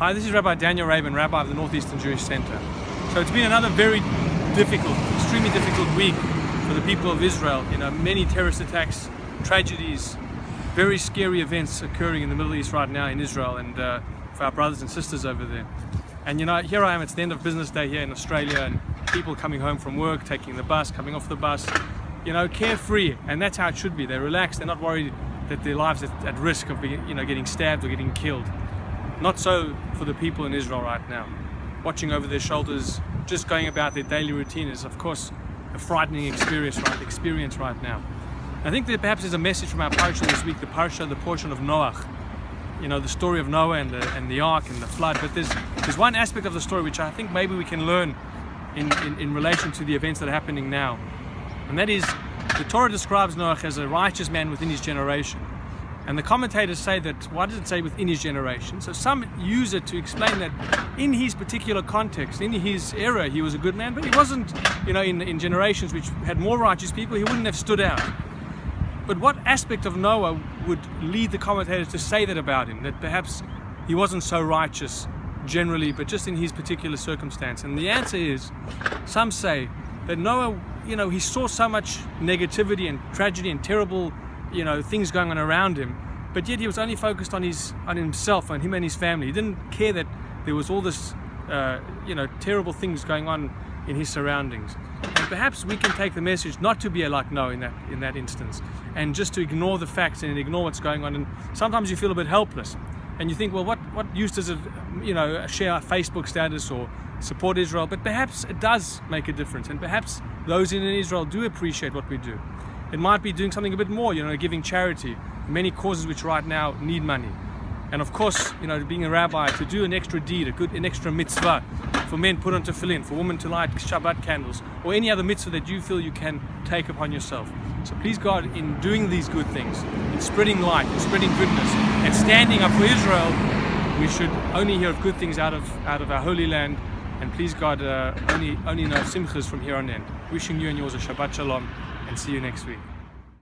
Hi, this is Rabbi Daniel Rabin, Rabbi of the Northeastern Jewish Center. So it's been another very difficult, extremely difficult week for the people of Israel. Many terrorist attacks, tragedies, very scary events occurring in the Middle East right now in Israel and for our brothers and sisters over there. And here I am, it's the end of business day here in Australia, and people coming home from work, taking the bus, coming off the bus, carefree, and that's how it should be. They're relaxed, they're not worried that their lives are at risk of being, getting stabbed or getting killed. Not so for the people in Israel right now. Watching over their shoulders, just going about their daily routine is of course a frightening experience right now. I think that perhaps there's a message from our parshat this week, the portion of Noach. The story of Noah and the ark and the flood. But there's one aspect of the story which I think maybe we can learn in relation to the events that are happening now. And that is, the Torah describes Noach as a righteous man within his generation. And the commentators say that, why does it say within his generation? So some use it to explain that in his particular context, in his era, he was a good man, but he wasn't, in generations which had more righteous people, he wouldn't have stood out. But what aspect of Noah would lead the commentators to say that about him? That perhaps he wasn't so righteous generally, but just in his particular circumstance. And the answer is, some say that Noah, he saw so much negativity and tragedy and terrible things going on around him, but yet he was only focused on himself, on him and his family. He didn't care that there was all this terrible things going on in his surroundings. And perhaps we can take the message not to be like Noah in that instance, and just to ignore the facts and ignore what's going on. And sometimes you feel a bit helpless, and you think, well, what use does it share a Facebook status or support Israel? But perhaps it does make a difference, and perhaps those in Israel do appreciate what we do. It might be doing something a bit more, giving charity, many causes which right now need money. And of course, being a rabbi, to do an extra deed, an extra mitzvah, for men put on tefillin, for women to light Shabbat candles, or any other mitzvah that you feel you can take upon yourself. So please God, in doing these good things, in spreading light, in spreading goodness, and standing up for Israel, we should only hear of good things out of our holy land. And please God, only know simchas from here on in. Wishing you and yours a Shabbat Shalom, and see you next week.